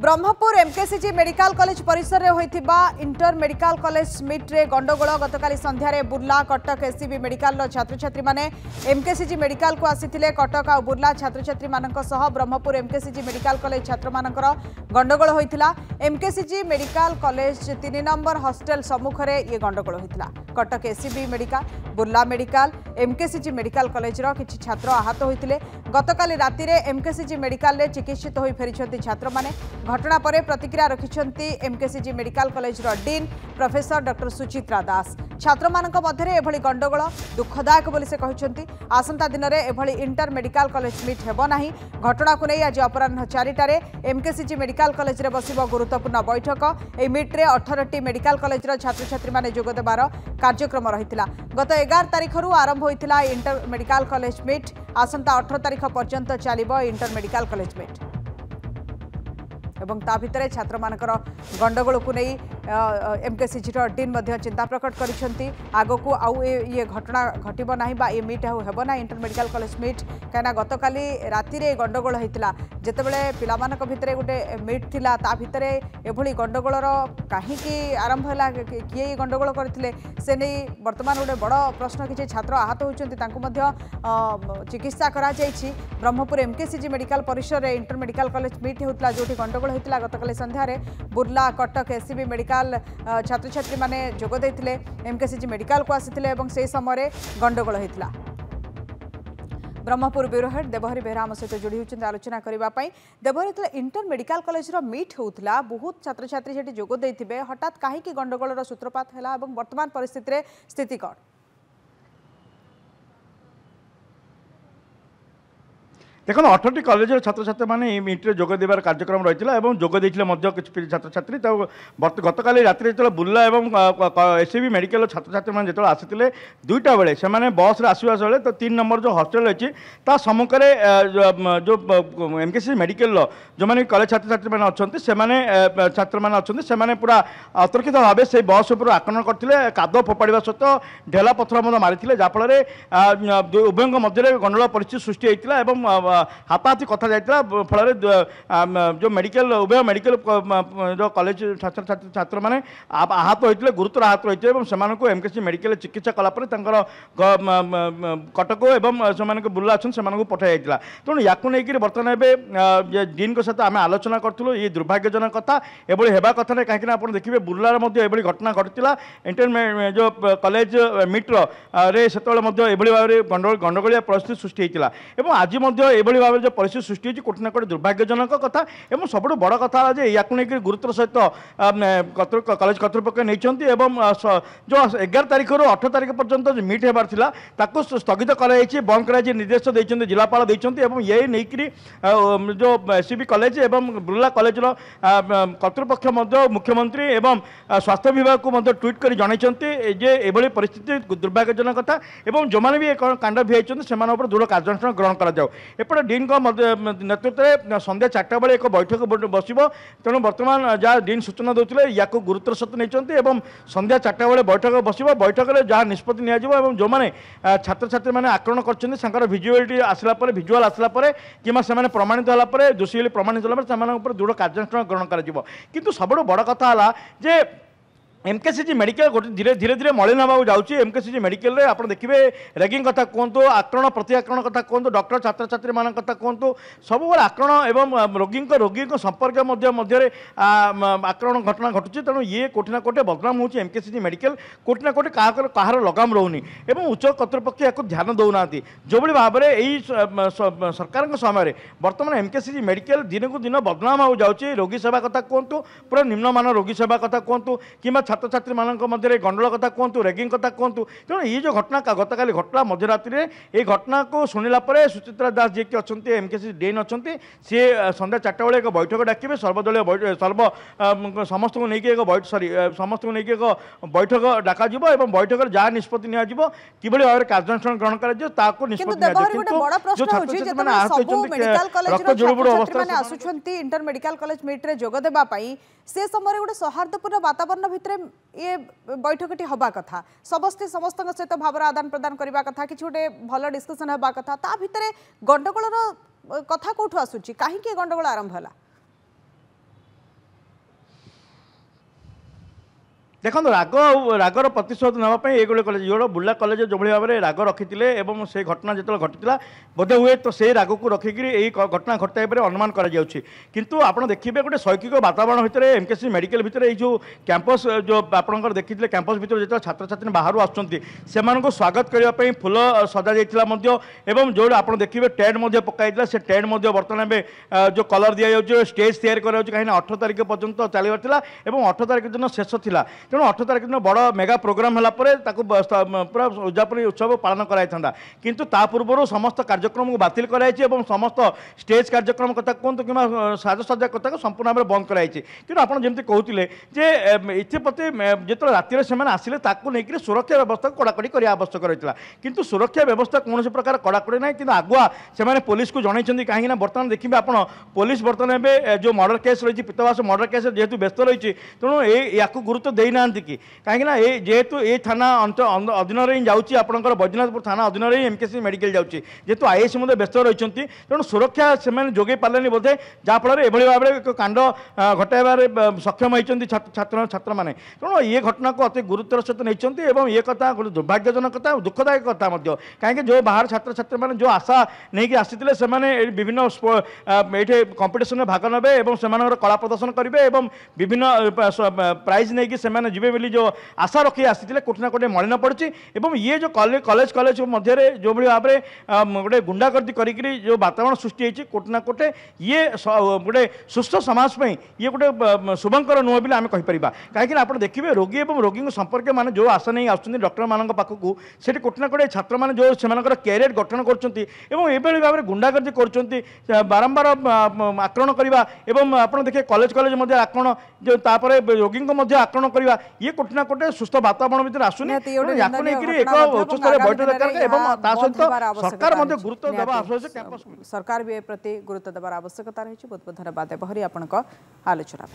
Brahmapur MKCG medical college परिसर में होइथिबा inter medical college meet रे गंडगोल गतकाली संध्यारे बुर्ला कटक एससीबी मेडिकल छात्र छात्री माने एमकेसीजी मेडिकल को आसीथिले कटक और बुर्ला छात्र छात्री मानक सह ब्रह्मपुर एमकेसीजी मेडिकल कॉलेज छात्र मानकर गंडगोल होइथिला। MKCG medical college 3 number hostel सम्मुख में ये गंडगोल होइथिला। Cuttack SCB medical Burla medical MKCG medical college रो किछि छात्र आहत होइथिले। गतकाली राति रे एमकेसीजी मेडिकल रे चिकित्सित होई फेरिछन्ति छात्र माने। घटना पर प्रतिक्रिया रखिछन्ति एमकेसीजी मेडिकल कॉलेज रो डीन प्रोफेसर डॉक्टर सुचित्रा दास। छात्र मानक मध्यरे एभली गंडगोल दुखदायक बोली से कहिछन्ति। आसंता दिन रे एभली इंटर मेडिकल कॉलेज मीट हेबो नाही। घटना को नै आज अपराह्न 4टारे एमकेसीजी मेडिकल कॉलेज रे बसिबो गुरुत्वपूर्ण बैठक। ए मीट रे 18टी मेडिकल कॉलेज रो छात्र छात्री माने जोग देबार कार्यक्रम रहितिला। गत 11 तारिख रु आरंभ होइतिला इंटर मेडिकल कॉलेज मीट। आसंता 18 तारिख पर्यंत चलिबो इंटर मेडिकल कॉलेज मीट एवं ता भितर छात्र मानकर गंडगोल को नहीं एमकेसीजी डीन चिंता प्रकट करिसेंती। आगो को आउ ये घटना घटिबो नाही बा ये मीट हेबो ना इंटर मेडिकल कॉलेज मीट कहीं गतकाली राति रे गंडगोल होइतिला। जेतेबेले पिला मानक भितरे गोटे मीट थिला ता भितरे एभली गंडगोलर काहीकि आरंभ होला किए ये गंडगोल करथिले से नहीं वर्तमान गोटे बड़ प्रश्न। किछि छात्र आहत होइचंती तांको मध्य चिकित्सा करा जायछि। ब्रह्मपुर एमकेसीजी मेडिकल परिसर रे इंटर मेडिकल कॉलेज मीट होइतिला जोठी गंडगोल होइतिला। गतकाली संध्यारे बुर्ला कटक एससीबी मेडिकल छात्र छात्री माने जोग देथिले एमकेसीजी मेडिकल को आसीथिले एवं से समय गंडगोल होइतिला। ब्रह्मपुर ब्यूरो हेड देवहरी बेहरा आम सहित जोड़ी होती आलोचना करने। देवहरी इंटर मेडिकल कॉलेज मीट होता बहुत छात्र छात्री से जोग देते हठात कहीं गंडगोल सूत्रपात है वर्तमान परिस्थिति स्थिति कौन? देखो 18टी कॉलेज छात्र छात्री मैंने मीट्रे जोग देवार कार्यक्रम रही है और जोग देते किसी छात्र छात्री गतकाली राति जो बुर्ला और एससीबी मेडिकल छात्र छात्री मैंने जो आसी 2टा बेले से बस आसवा बेले तो 3 नंबर जो हॉस्टल अच्छी सम्मुखें जो एमकेसीजी मेडिकल जो मैंने कॉलेज छात्र छात्री मैंने अच्छा से छात्र मैंने अच्छा पूरा अतर्कित भाव से बस उपर आक्रमण करते काद फोपाड़ा सहित ढेला पथर मारी जहाँफल उभयों मध्य गंडगोल परिस्थिति सृष्टि होता हाथाहाथी कथा जाता फल जो मेडिकल उभय मेडिकल जो कॉलेज छात्र छात्र मैंने आहत होते गुरुतर आहत होते से एमकेसीजी मेडिकल चिकित्सा कलापर कटक और बुर्ला अच्छे से पठाई जाता। तेणु या बर्तमान एवं डीन को सहित आम आलोचना करूँ ये दुर्भाग्यजनक कथा एभली होगा कथा ना कहीं आप देखिए बुर्लार एभली घटना घटीला इंटर जो कॉलेज मीट्र से भाव में गंडगोलिया परिस्थिति सृष्टि होता है। आज एभली भाव जो परिस्थिति सृष्टि होती कोटी ना कोटी दुर्भाग्यजनक कथा और सब बड़ कथा या गुरुत्वर सहित कॉलेज कर्तृपक्ष नहीं जो 11 तारिख रु 18 तारिख पर्यंत जो मीट होबार ताको स्थगित कराई बंद कराई निर्देश देते जिलापाल देते ये नहीं जो एससीबी कॉलेज और बुर्ला कॉलेज कर्तृपक्ष मुख्यमंत्री एवं स्वास्थ्य विभाग को ट्वीट कर जनइंटे जे एभली परिस्थिति दुर्भाग्यजनक कथा और जो मैंने भी कांड भिजाई से दृढ़ कार्यानुष्ठान ग्रहण कर एपटे डीन नेतृत्व में संध्या 4टा बेले एक बैठक बस तेणु बर्तमान जहाँ डीन सूचना देते या गुरुत्वर सहित नहीं संध्या 4टा बेले बैठक बस बैठक में जहाँ निष्पत्ति नियाजिबो जो मैंने छात्र छात्री मैंने आक्रमण कर भिजुआलिटी आसला भिजुआल आसला कि प्रमाणित होगा दोषी प्रमाणित होगा दृढ़ कार्यानुष्ठान ग्रहण कर सबुठ बड़ कथा है एमकेसीजी मेडिकल धीरे धीरे मलिन होगा जाऊँगी। एमकेसीजी मेडिकल रे आप देखिए रैगिंग कथा कहतु आक्रमण प्रति आक्रमण कथा कहतु डॉक्टर छात्र छात्री मान कथा कहतु सब आक्रमण एवं रोगी संपर्क मध्य आक्रमण घटना घटुची। तेणु ये कोटी ना कोटी बदनाम हो एमकेसीजी मेडिकल कोटी ना कोटी कहार लगाम रोनी और उच्च कर्तृपक्ष या ध्यान दौना जो भाव में सरकार समय बर्तमान एमकेसीजी मेडिकल दिन को दिन बदनाम हो जाऊँगी। रोगी सेवा कथा कहतु पूरा निम्नमान रोगी सेवा कथा कहतु कि छात्र छात्री मध्य गंडगोल कथा कहतु रैगिंग कथा कहतु। तेणु ये जो घटना गतकाली घटना मध्यरात्रि ये घटना को शुणिला सुचित्रा दास जी अच्छा एमकेसीजी डीन अच्छा सी संध्या 4टा बेले एक बैठक डाकिबे सर्वदलीय समस्त को लेकिन एक समस्त को लेकिन एक बैठक डाक बैठक जहाँ निष्पत्ति नियाजिबो किभली भाव में कार्यानुष्ठान ग्रहण कर इंटर मेडिकल कॉलेज मीट रे जोग देबा पई से समय गोटे सौहार्दपूर्ण वातावरण भितर ये बैठकटी हवा कथा समस्ते समस्त सहित भाव आदान प्रदान करने कथा कि गोटे भल डिस्कसन हवा कथा ता भितर गंडगोल कथा कौटू आसूची कहीं गंडगोल आरंभ है? देखो राग रागर प्रतिशोध नापी ये गोटे कलेज जो बुर्ला कलेज जो भाव में राग रखी से घटना जो घटी बोधे हुए तो से राग को रखिक घटना घटाइबे अनुमान किंतु आप देखिए गोटे शैक्षिक वातावरण भितर एमकेसी मेडिकल भितर जो कैंपस जो आप देखिए कैंपस भितर जो छात्र छात्री बाहर आसुँच स्वागत करने फूल सजा जाता जो आप देखिए टेंट पकड़ा से टेंट बर्तमान जो कलर दि जाए स्टेज तैयारी कहीं 18 तारिख पर्यंत चलता 18 तारिख दिन शेष था तेणु 18 तारिख दिन बड़ मेगा प्रोग्राम है पूरा उद्यापन उत्सव पालन कराइथा किंतु ता पूर्व समस्त कार्यक्रम को बातिल कराई समस्त स्टेज कार्यक्रम कथा कहतु कि साजसज्जा कथा संपूर्ण भाव बंद कराई कि आप जमी कहते एप्रति जो राति से आसिले नहीं सुरक्षा व्यवस्था कड़ाकड़ी करने आवश्यक रही है किंतु सुरक्षा व्यवस्था कौन प्रकार कड़ाकड़ी ना कि आगुआ से पुलिस को जनई कहीं बर्तमान देखिए आप पुलिस बर्तमान जो मर्डर केस रही पितवास मर्डर केस जेहेतु व्यस्त रही तेणु या गुरुत्व देना कि कहीं जेहेतु ये थाना अधीन ही जाऊँगी आपंकर बैजनाथपुर थाना अधीन ही एमकेसी मेडिकल जाऊँगी जेहेतु आईएस व्यस्त रही तेणु सुरक्षा से जोगे पारे बोधे जहाँफल ये भाव में एक कांड घटाइबार सक्षम होती छात्र छात्र मैंने तेणु ये घटना को अति गुरुत्वर सहित नहीं ये कथा गोटे दुर्भाग्यजनक कथा दुखदायक कथा कहीं जो बाहर छात्र छात्री मैंने जो आशा नहीं आसी विभिन्न ये कंपिटिशन में भाग ने से कला प्रदर्शन करेंगे विभिन्न प्राइज नहीं कि जीवे बोली जो आशा रखी आसी कोटि ना कोटे मलिन पड़ी ये जो कॉलेज कॉलेज मध्य जो भाव में गोटे गुंडागर्दी करी जो वातावरण सृष्टि होती कोटि ना कोटे ये गोटे सुस्थ समाज में ये गोटे शुभंकर नुह बोली आम कहीपर कहीं आप देखिए रोगी और रोगी संपर्क में जो आशा नहीं आसुँच डॉक्टर मान पाखक से कोटि ना कोटे छात्र मैंने जो से कैरियर गठन कर भाव में गुंडागर्दी कर बारंबार आक्रमण करवा आप देखिए कॉलेज कॉलेज आक्रमण जो रोगी आक्रमण करवा ये कोटि ना कोटे सुस्थ वातावरण भितर आसुनी एक उच्चस्तरीय बैठक दरकार सरकार गुरुत्व देवा आवश्यक कैंपस सरकार भी ए प्रति गुरुत्व देवार आवश्यकता रही बहुत बहुत धन्यवाद बहरी आपन आलोचना।